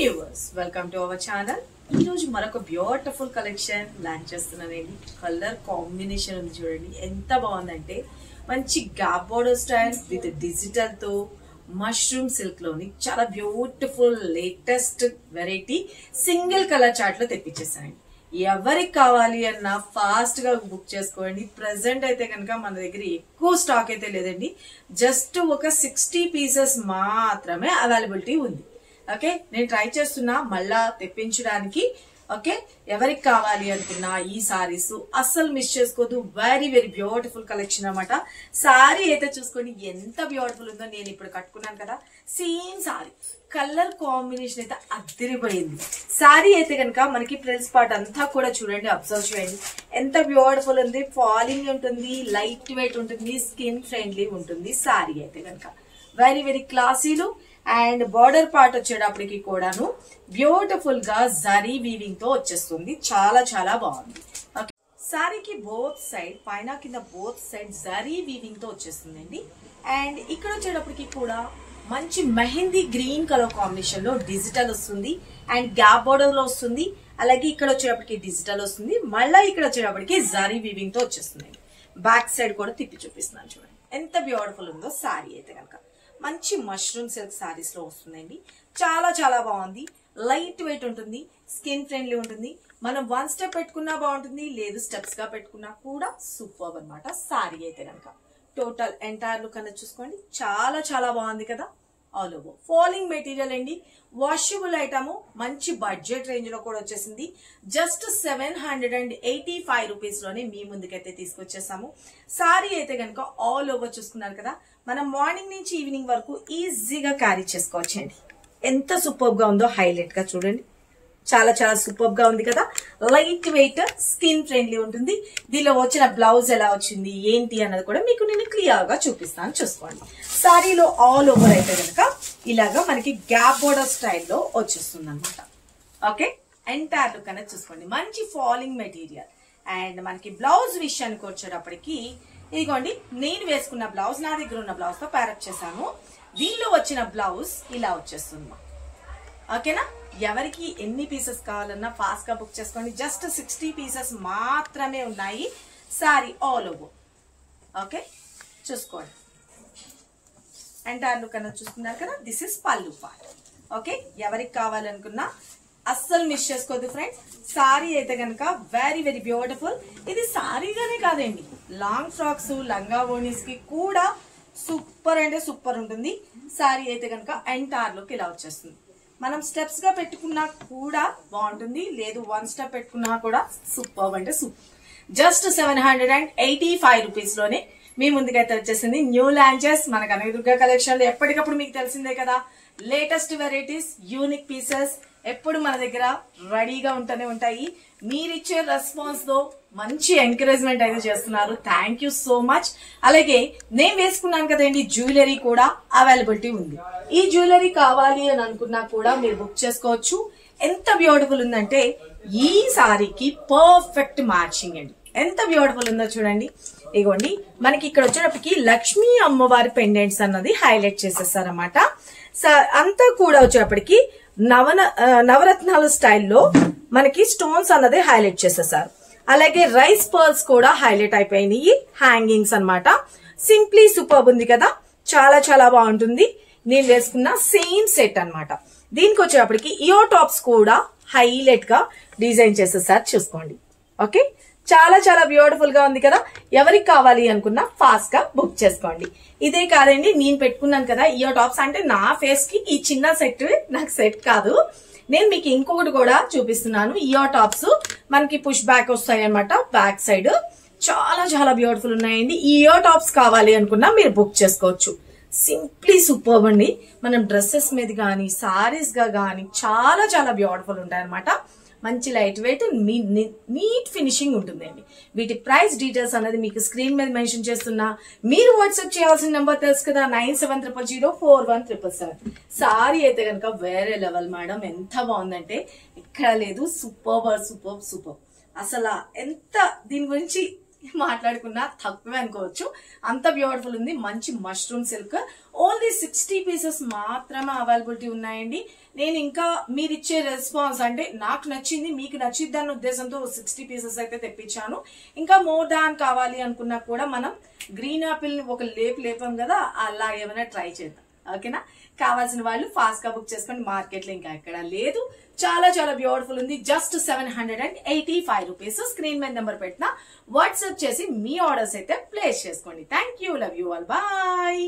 Viewers welcome to our channel. ఈ రోజు మరొక బ్యూటిఫుల్ కలెక్షన్ లాంచ్ చేస్తున్నానండి. కలర్ కాంబినేషన్ ఉంది చూడండి, ఎంత బాగుందంటే మంచి gap border style with digital తో మష్రూమ్ సిల్క్ లోని చాలా beautiful latest variety single colour chart లో తెప్పించేసానండి. ఎవరికి కావాలి అన్న ఫాస్ట్ గా బుక్ చేసుకోండి. ప్రెసెంట్ అయితే కనుక మన దగ్గర ఎక్కువ స్టాక్ అయితే లేదండి, జస్ట్ ఒక 60 పీసెస్ మాత్రమే అవైలబిలిటీ ఉంది. ఓకే, నేను ట్రై చేస్తున్నా మళ్ళా తెప్పించడానికి. ఓకే, ఎవరికి కావాలి అనుకున్నా ఈ సారీస్ అస్సలు మిస్ చేసుకోవద్దు. వెరీ వెరీ బ్యూటిఫుల్ కలెక్షన్ అనమాట. సారీ అయితే చూసుకోండి ఎంత బ్యూటిఫుల్ ఉందో. నేను ఇప్పుడు కట్టుకున్నాను కదా, సేమ్ సారీ కలర్ కాంబినేషన్ అయితే అదిరిపోయింది. సారీ అయితే కనుక మనకి ప్రిల్స్ పార్ట్ అంతా కూడా చూడండి, అబ్జర్వ్ చేయండి ఎంత బ్యూటిఫుల్ ఉంది. ఫాలింగ్ ఉంటుంది, లైట్ వెయిట్ ఉంటుంది, స్కిన్ ఫ్రెండ్లీ ఉంటుంది. సారీ అయితే కనుక వెరీ వెరీ క్లాసీలు. అండ్ బార్డర్ పార్ట్ వచ్చేటప్పటికి కూడాను బ్యూటిఫుల్ గా జరీ వీవింగ్ తో వచ్చేస్తుంది. చాలా చాలా బాగుంది. ఓకే, సారీకి బోత్ సైడ్ పైన కింద బోత్ సైడ్ జరీ వీవింగ్ తో వచ్చేస్తుందండి. అండ్ ఇక్కడ వచ్చేటప్పటికి కూడా మంచి మెహందీ గ్రీన్ కలర్ కాంబినేషన్ లో డిజిటల్ వస్తుంది అండ్ గ్యాప్ బోర్డర్ లో వస్తుంది. అలాగే ఇక్కడ వచ్చేటప్పటికి డిజిటల్ వస్తుంది, మళ్ళీ ఇక్కడ వచ్చేటప్పటికి జరీ వీవింగ్ తో వచ్చేస్తుంది. బ్యాక్ సైడ్ కూడా తిప్పి చూపిస్తున్నాను చూడండి ఎంత బ్యూటిఫుల్ ఉందో. సారీ అయితే కనుక మంచి మష్రూమ్ సిల్క్ సారీస్ లో వస్తుందండి. చాలా చాలా బాగుంది. లైట్ వెయిట్ ఉంటుంది, స్కిన్ ఫ్రెండ్లీ ఉంటుంది. మనం 1 స్టెప్ పెట్టుకున్నా బాగుంటుంది, లేదు స్టెప్స్ గా పెట్టుకున్నా కూడా సూపర్ అనమాట. సారీ అయితే కనుక టోటల్ ఎంటైర్ లుక్ అనేది చూసుకోండి, చాలా చాలా బాగుంది కదా. ఆల్ ఓవర్ ఫాలింగ్ మెటీరియల్ అండి, వాషబుల్ ఐటమ్, మంచి బడ్జెట్ రేంజ్ లో కూడా వచ్చేసింది. జస్ట్ 785 రూపీస్ లోనే మీ ముందుకైతే తీసుకొచ్చేసాము. సారీ అయితే కనుక ఆల్ ఓవర్ చూసుకున్నారు కదా, మనం మార్నింగ్ నుంచి ఈవినింగ్ వరకు ఈజీగా క్యారీ చేసుకోవచ్చండి. ఎంత సూపర్ గా ఉందో, హైలైట్ గా చూడండి, చాలా చాలా సూపర్ గా ఉంది కదా. లైట్ వెయిట్, స్కిన్ ఫ్రెండ్లీ ఉంటుంది. దీనిలో వచ్చిన బ్లౌజ్ ఎలా వచ్చింది ఏంటి అన్నది కూడా మీకు నేను క్లియర్ గా చూపిస్తాను, చూసుకోండి. సారీలో ఆల్ ఓవర్ అయితే కనుక ఇలాగా మనకి గ్యాప్ బోర్డర్ స్టైల్లో వచ్చేస్తుంది అనమాట. ఓకే, ఎంటైర్ లుక్ అనేది చూసుకోండి, మంచి ఫాలింగ్ మెటీరియల్. అండ్ మనకి బ్లౌజ్ విషయానికి వచ్చేటప్పటికి ఇదిగోండి, నేను వేసుకున్న బ్లౌజ్ నా దగ్గర ఉన్న బ్లౌజ్ తో ప్యారప్ చేశాను. దీనిలో వచ్చిన బ్లౌజ్ ఇలా వచ్చేస్తుంది. ఓకేనా, ఎవరికి ఎన్ని పీసెస్ కావాలన్నా ఫాస్ట్ గా బుక్ చేసుకోండి. జస్ట్ 60 పీసెస్ మాత్రమే ఉన్నాయి. Sorry all over. ఓకే, చూసుకోండి ఎంటైర్ లుక్ అన్నది చూస్తున్నారు కదా. దిస్ ఇస్ పల్లు పార్ట్. ఓకే, ఎవరికి కావాలనుకున్నా అస్సలు మిస్ చేసుకోవద్దు ఫ్రెండ్స్. సారీ అయితే కనుక వెరీ వెరీ బ్యూటిఫుల్. ఇది సారీగానే కాదండి, లాంగ్ ఫ్రాక్స్, లంగా ఓనీస్ కి కూడా సూపర్ అంటే సూపర్ ఉంటుంది. సారీ అయితే కనుక ఎంటైర్ లుక్ ఇలా వచ్చేస్తుంది. మనం స్టెప్స్ గా పెట్టుకున్నా కూడా బాగుంటుంది, లేదు 1 స్టెప్ పెట్టుకున్నా కూడా సూపర్ అంటే సూపర్. జస్ట్ 785 రూపీస్ లోనే మీ ముందుకైతే వచ్చేసింది. న్యూ లాంచెస్ మన కనకదుర్గ కలెక్షన్ లో ఎప్పటికప్పుడు మీకు తెలిసిందే కదా, లేటెస్ట్ వెరైటీస్, యూనిక్ పీసెస్ ఎప్పుడు మన దగ్గర రెడీగా ఉంటూనే ఉంటాయి. మీరిచ్చే రెస్పాన్స్ తో మంచి ఎంకరేజ్మెంట్ అయితే చేస్తున్నారు. Thank you so much. అలాగే నేను వేసుకున్నాను కదండి, జ్యువెలరీ కూడా అవైలబిలిటీ ఉంది. ఈ జ్యువెలరీ కావాలి అని అనుకున్నా కూడా మీరు బుక్ చేసుకోవచ్చు. ఎంత బ్యూటిఫుల్ ఉందంటే ఈ సారీకి పర్ఫెక్ట్ మ్యాచింగ్ అండి. ఎంత బ్యూటిఫుల్ ఉందో చూడండి. ఇగోండి, మనకి ఇక్కడ వచ్చేటప్పటికి లక్ష్మీ అమ్మవారి పెండెంట్స్ అన్నది హైలైట్ చేసేసారన్నమాట. అంతా కూడా వచ్చేటప్పటికి నవరత్నాల స్టైల్లో మనకి స్టోన్స్ అన్నది హైలైట్ చేసేసారు. అలాగే రైస్ పర్ల్స్ కూడా హైలైట్ అయిపోయినాయి, హ్యాంగింగ్స్ అన్నమాట. సింప్లీ సూపర్ ఉంది కదా, చాలా చాలా బాగుంటుంది. నేను వేసుకున్న సేమ్ సెట్ అన్నమాట. దీనికి వచ్చేటప్పటికి ఇయర్ టాప్స్ కూడా హైలైట్ గా డిజైన్ చేసేసారు, చూసుకోండి. ఓకే, చాలా చాలా బ్యూటిఫుల్ గా ఉంది కదా. ఎవరికి కావాలి అనుకున్నా ఫాస్ట్ గా బుక్ చేసుకోండి. ఇదే కాదండి, నేను పెట్టుకున్నాను కదా ఇయర్ టాప్స్, అంటే నా ఫేస్ కి ఈ చిన్న సెట్ నాకు సెట్ కాదు. నేను మీకు ఇంకొకటి కూడా చూపిస్తున్నాను. ఇయర్ టాప్స్ మనకి పుష్ బ్యాక్ వస్తాయి అనమాట, బ్యాక్ సైడ్ చాలా చాలా బ్యూటిఫుల్ ఉన్నాయండి. ఈ ఇయర్ టాప్స్ కావాలి అనుకున్నా మీరు బుక్ చేసుకోవచ్చు. సింప్లీ సూపర్ అండి. మనం డ్రెస్సెస్ మీద గానీ సారీస్ గా గానీ చాలా చాలా బ్యూటిఫుల్ ఉంటాయి అనమాట. మంచి లైట్ వెయిట్, నీట్ ఫినిషింగ్ ఉంటుందండి. వీటి ప్రైస్ డీటెయిల్స్ అనేది మీకు స్క్రీన్ మీద మెన్షన్ చేస్తున్నా. మీరు వాట్సాప్ చేయాల్సిన నెంబర్ తెలుసు కదా, 9700041777. సారీ అయితే కనుక వేరే లెవెల్ మేడం, ఎంత బాగుందంటే ఇక్కడ లేదు. Super super super. అసలు ఎంత దీని గురించి మాట్లాడుకున్నా తక్కువే అనుకోవచ్చు, అంత బ్యూటిఫుల్ ఉంది. మంచి మష్రూమ్ సిల్క్, ఓన్లీ 60 పీసెస్ మాత్రమే అవైలబిలిటీ ఉన్నాయండి. నేను ఇంకా మీరు ఇచ్చే రెస్పాన్స్ అంటే నాకు నచ్చింది మీకు నచ్చిద్ది అన్న ఉద్దేశంతో 60 పీసెస్ అయితే తెప్పించాను. ఇంకా మోర్ దాన్ కావాలి అనుకున్నా కూడా మనం గ్రీన్ ఆపిల్ ని ఒక లేపాం కదా, అలా ఏమైనా ట్రై చేద్దాం. ఓకేనా? కావాల్సిన వాళ్ళు ఫాస్ట్ గా బుక్ చేసుకోండి, మార్కెట్ లో ఇంకా ఎక్కడ లేదు. చాలా చాలా బ్యూటిఫుల్ ఉంది. Just 785 rupees. స్క్రీన్ మీద నెంబర్ పెట్టినా వాట్సాప్ చేసి మీ ఆర్డర్స్ అయితే ప్లేస్ చేసుకోండి. Thank you, love you all, bye.